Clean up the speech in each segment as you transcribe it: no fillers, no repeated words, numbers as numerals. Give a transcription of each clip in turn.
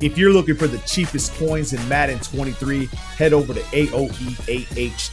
If you're looking for the cheapest coins in Madden 23, head over to AOEAH.com.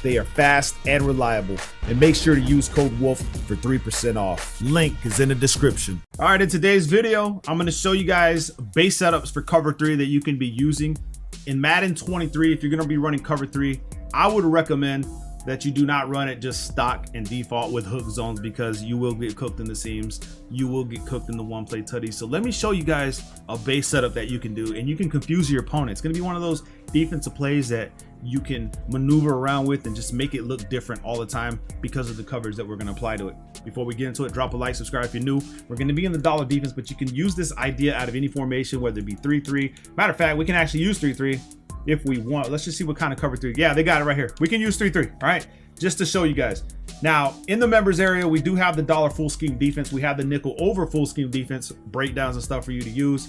They are fast and reliable. And make sure to use code WOLF for 3% off. Link is in the description. All right, in today's video, I'm going to show you guys base setups for cover 3 that you can be using. In Madden 23, if you're going to be running cover 3, I would recommend that you do not run it just stock and default with hook zones, because you will get cooked in the seams, you will get cooked in the one play tutties. So let me show you guys a base setup that you can do, and you can confuse your opponent. It's going to be one of those defensive plays that you can maneuver around with and just make it look different all the time because of the coverage that we're going to apply to it. Before we get into it, drop a like, subscribe if you're new. We're going to be in the dollar defense, but you can use this idea out of any formation, whether it be 3-3. Matter of fact, we can actually use 3-3 if we want. Let's just see what kind of cover 3. Yeah, they got it right here. We can use 3-3. All right, just to show you guys. Now, in the members area, we do have the dollar full scheme defense. We have the nickel over full scheme defense breakdowns and stuff for you to use.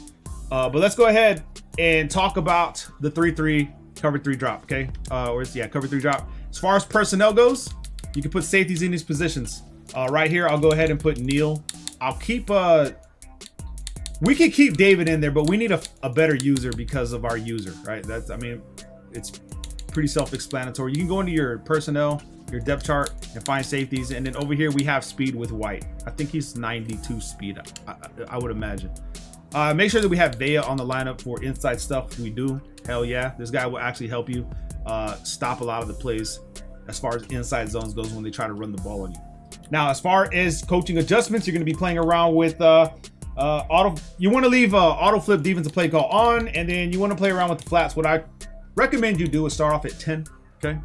But let's go ahead and talk about the 3-3 cover 3 drop. Okay, cover 3 drop. As far as personnel goes, you can put safeties in these positions. Right here, I'll go ahead and put Neil. I'll keep we can keep David in there, but we need a better user because of our user, right? That's, I mean, it's pretty self-explanatory. You can go into your personnel, your depth chart, and find safeties. And then over here, we have speed with White. I think he's 92 speed, I would imagine. Make sure that we have Vea on the lineup for inside stuff. We do. Hell yeah. This guy will actually help you stop a lot of the plays as far as inside zones goes when they try to run the ball on you. Now, as far as coaching adjustments, you're going to be playing around with you want to leave auto flip defensive play call on, and then you want to play around with the flats. What I recommend you do is start off at 10, okay,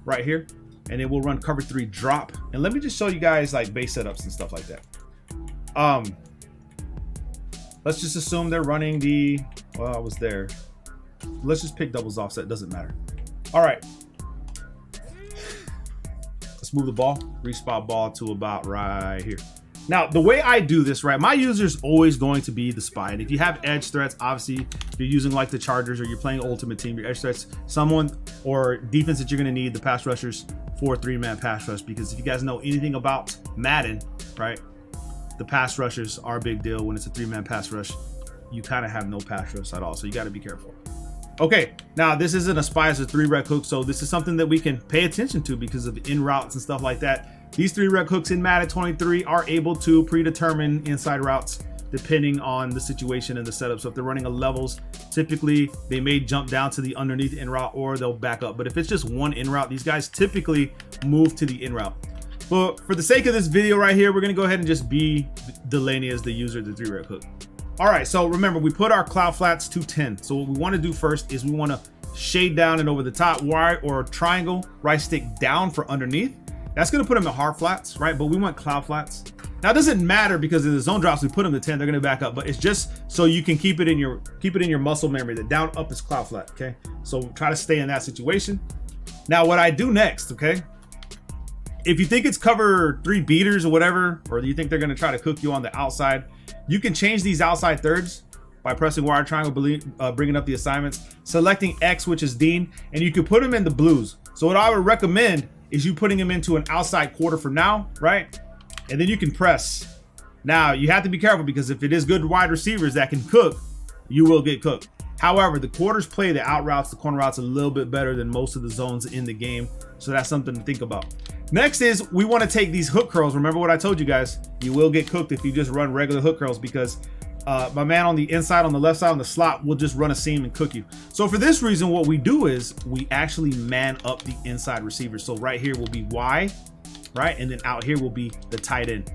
right here, and then we'll run cover 3 drop. And let me just show you guys like base setups and stuff like that. Let's just assume they're running the, well, I was there. Let's just pick doubles offset, doesn't matter. All right, let's move the ball, respot ball to about right here. Now, the way I do this, right, my user is always going to be the spy. And if you have edge threats, obviously, if you're using like the Chargers or you're playing Ultimate Team, your edge threats, someone or defense that you're going to need, the pass rushers for a 3-man pass rush. Because if you guys know anything about Madden, right, the pass rushers are a big deal. When it's a 3-man pass rush, you kind of have no pass rush at all. So you got to be careful. Okay, now this isn't a spy, it's a 3-rec hook. So this is something that we can pay attention to because of in routes and stuff like that. These 3-rec hooks in Madden 23 are able to predetermine inside routes depending on the situation and the setup. So if they're running a levels, typically they may jump down to the underneath in route or they'll back up. But if it's just one in route, these guys typically move to the in route. But for the sake of this video right here, we're gonna go ahead and just be Delaney as the user of the 3-rec hook. All right, so remember, we put our cloud flats to 10. So what we wanna do first is we wanna shade down and over the top, Y or triangle, right stick down for underneath. That's going to put them in hard flats, right? But we want cloud flats. Now, it doesn't matter because in the zone drops, we put them to 10, they're going to back up, but it's just so you can keep it in your muscle memory that down up is cloud flat, okay? So try to stay in that situation. Now, what I do next, okay? If you think it's cover 3 beaters or whatever, or you think they're going to try to cook you on the outside, you can change these outside thirds by pressing Y triangle, bringing up the assignments, selecting X, which is Dean, and you can put them in the blues. So what I would recommend is you putting them into an outside quarter for now, right? And then you can press. Now, you have to be careful because if it is good wide receivers that can cook, you will get cooked. However, the quarters play the out routes, the corner routes a little bit better than most of the zones in the game. So that's something to think about. Next is we want to take these hook curls. Remember what I told you guys, you will get cooked if you just run regular hook curls because my man on the inside, on the left side, on the slot will just run a seam and cook you. So for this reason, what we do is we actually man up the inside receiver. So right here will be Y, right? And then out here will be the tight end.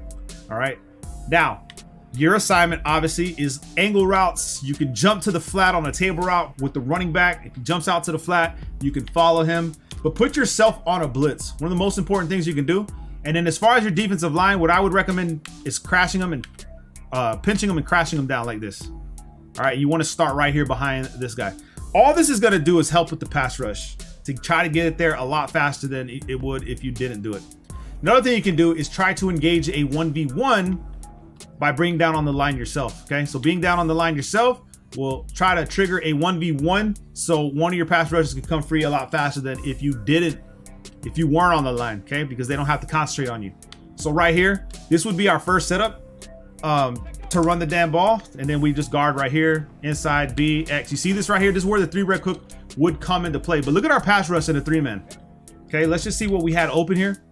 All right. Now, your assignment obviously is angle routes. You can jump to the flat on a table route with the running back. If he jumps out to the flat, you can follow him, but put yourself on a blitz. One of the most important things you can do. And then as far as your defensive line, what I would recommend is crashing them and pinching them and crashing them down like this. All right, you want to start right here behind this guy. All this is going to do is help with the pass rush to try to get it there a lot faster than it would if you didn't do it. Another thing you can do is try to engage a 1v1 by bringing down on the line yourself. Okay, so being down on the line yourself will try to trigger a 1v1, so one of your pass rushers can come free a lot faster than if you weren't on the line. Okay, because they don't have to concentrate on you. So right here, this would be our first setup. to run the damn ball, and then we just guard right here, inside B, X. You see this right here? This is where the 3-rec hook would come into play. But look at our pass rush in a 3-man. Okay, let's just see what we had open here.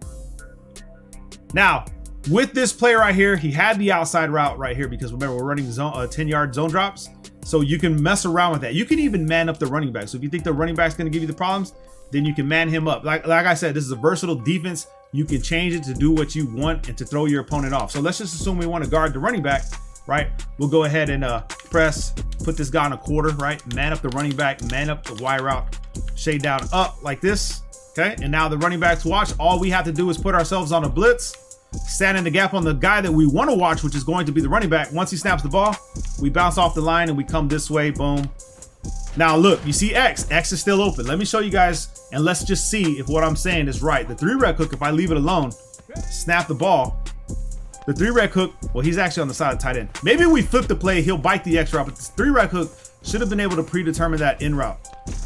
Now, with this play right here, he had the outside route right here because remember, we're running zone 10-yard zone drops. So you can mess around with that. You can even man up the running back. So if you think the running back's going to give you the problems, then you can man him up. Like I said, this is a versatile defense. You can change it to do what you want and to throw your opponent off. So let's just assume we want to guard the running back, right? We'll go ahead and press, put this guy on a quarter, right? Man up the running back, man up the Y route, shade down up like this, okay? And now the running backs watch. All we have to do is put ourselves on a blitz, stand in the gap on the guy that we want to watch, which is going to be the running back. Once he snaps the ball, we bounce off the line and we come this way, boom. Now look, you see X is still open. Let me show you guys, and let's just see if what I'm saying is right. The 3-rec hook, if I leave it alone, snap the ball, the 3-rec hook, well, he's actually on the side of tight end. Maybe we flip the play, he'll bite the X route, but this 3-rec hook should have been able to predetermine that in route.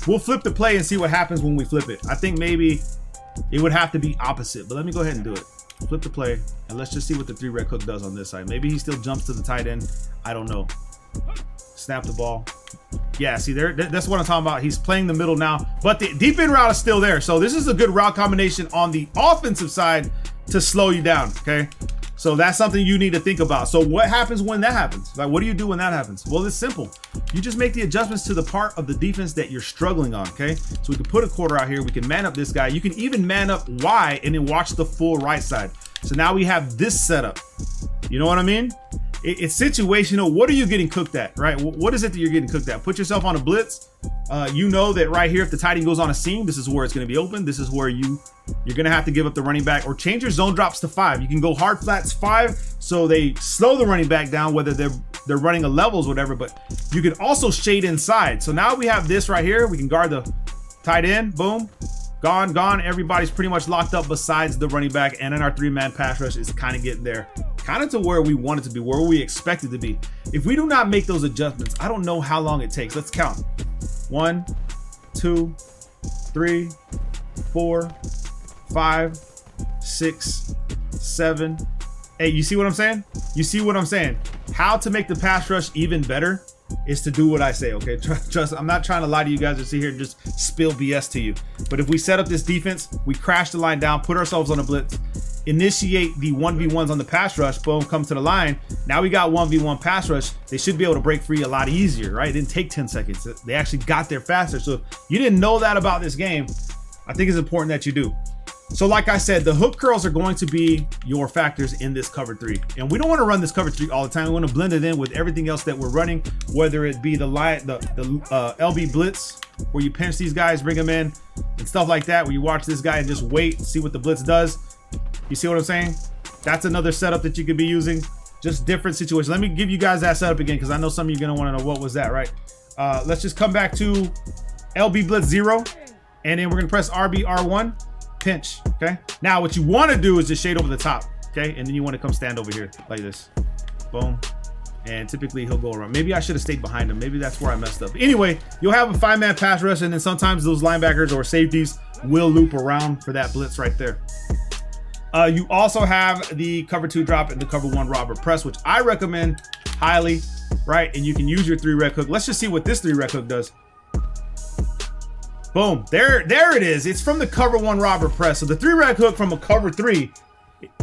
We'll flip the play and see what happens when we flip it. I think maybe it would have to be opposite, but let me go ahead and do it. Flip the play, and let's just see what the 3-rec hook does on this side. Maybe he still jumps to the tight end. I don't know. Snap the ball. Yeah, see there, that's what I'm talking about. He's playing the middle now, but the deep end route is still there. So this is a good route combination on the offensive side to slow you down, okay? So that's something you need to think about. So what happens when that happens? Like, what do you do when that happens? Well, it's simple. You just make the adjustments to the part of the defense that you're struggling on, okay? So we can put a quarter out here. We can man up this guy. You can even man up Y and then watch the full right side. So now we have this setup. You know what I mean? It's situational. What are you getting cooked at, right? What is it that you're getting cooked at? Put yourself on a blitz. You know that right here, if the tight end goes on a seam, this is where it's going to be open. This is where you're going to have to give up the running back or change your zone drops to 5. You can go hard flats 5, so they slow the running back down, whether they're running a levels, whatever. But you can also shade inside. So now we have this right here. We can guard the tight end. Boom. Gone. Everybody's pretty much locked up besides the running back, and then our 3-man pass rush is kind of getting there, kind of to where we want it to be, where we expect it to be. If we do not make those adjustments, I don't know how long it takes. Let's count. 1, 2, 3, 4, 5, 6, 7, 8. You see what I'm saying? You see what I'm saying? How to make the pass rush even better is to do what I say, okay? Trust, I'm not trying to lie to you guys or sit here and just spill BS to you. But if we set up this defense, we crash the line down, put ourselves on a blitz, initiate the 1v1s on the pass rush, boom, come to the line. Now we got 1v1 pass rush. They should be able to break free a lot easier, right? It didn't take 10 seconds. They actually got there faster. So if you didn't know that about this game, I think it's important that you do. So like I said, the hook curls are going to be your factors in this cover 3. And we don't want to run this cover 3 all the time. We want to blend it in with everything else that we're running, whether it be the LB blitz, where you pinch these guys, bring them in, and stuff like that, where you watch this guy and just wait, see what the blitz does. You see what I'm saying? That's another setup that you could be using. Just different situations. Let me give you guys that setup again, because I know some of you are going to want to know what was that, right? Let's just come back to LB blitz 0, and then we're going to press RB R1. Pinch, okay? Now what you want to do is just shade over the top, okay? And then you want to come stand over here like this. Boom. And typically he'll go around. Maybe I should have stayed behind him. Maybe that's where I messed up. Anyway, you'll have a 5-man pass rush, and then sometimes those linebackers or safeties will loop around for that blitz right there. You also have the cover 2 drop and the cover 1 robber press, which I recommend highly, right? And you can use your 3-rec hook. Let's just see what this 3-rec hook does. Boom, there it is. It's from the cover 1 robber press. So the 3-rec hook from a cover 3,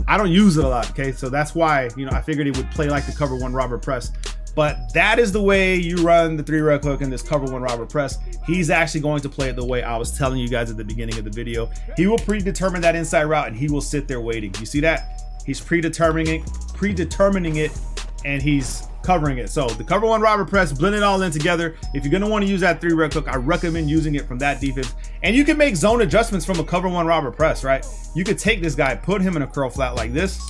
I don't use it a lot, okay? So that's why, you know, I figured it would play like the cover 1 robber press. But that is the way you run the 3-rec hook in this cover 1 robber press. He's actually going to play it the way I was telling you guys at the beginning of the video. He will predetermine that inside route, and he will sit there waiting. You see that? He's predetermining it, and he's covering it. So the cover 1 robber press, blend it all in together. If you're going to want to use that 3-rec hook, I recommend using it from that defense. And you can make zone adjustments from a cover 1 robber press, right? You could take this guy, put him in a curl flat like this.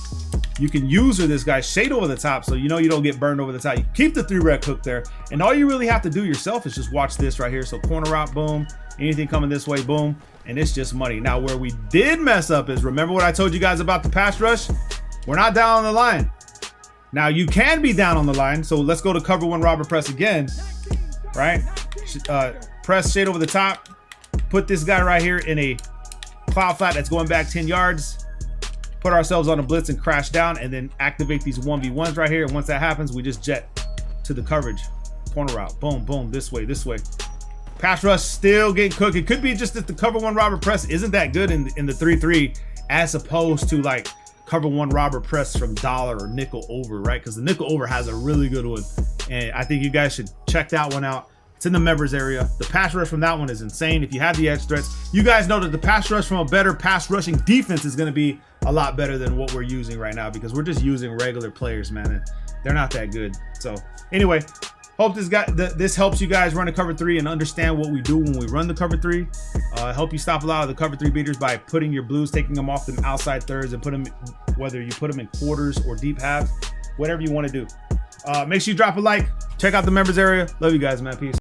You can use this guy, shade over the top, so you know you don't get burned over the top. You keep the 3-rec hook there, and all you really have to do yourself is just watch this right here. So corner route, boom. Anything coming this way, boom. And it's just money. Now where we did mess up is, remember what I told you guys about the pass rush? We're not down on the line. Now you can be down on the line, so let's go to cover 1 robber press again, right? Press shade over the top, put this guy right here in a cloud flat that's going back 10 yards. put ourselves on a blitz and crash down, and then activate these 1v1s right here. And once that happens, we just jet to the coverage. Corner route, boom, boom, this way, this way. Pass rush still getting cooked. It could be just that the cover one robber press isn't that good in the 3-3 as opposed to like cover one robber press from dollar or nickel over, right? Because the nickel over has a really good one. And I think you guys should check that one out. It's in the members area. The pass rush from that one is insane. If you have the edge threats, you guys know that the pass rush from a better pass rushing defense is going to be a lot better than what we're using right now, because we're just using regular players, man. And they're not that good. So anyway, hope this helps you guys run a cover 3 and understand what we do when we run the cover 3. Help you stop a lot of the cover 3 beaters by putting your blues, taking them off them outside thirds and put them, whether you put them in quarters or deep halves, whatever you want to do. Make sure you drop a like. Check out the members area. Love you guys, man. Peace.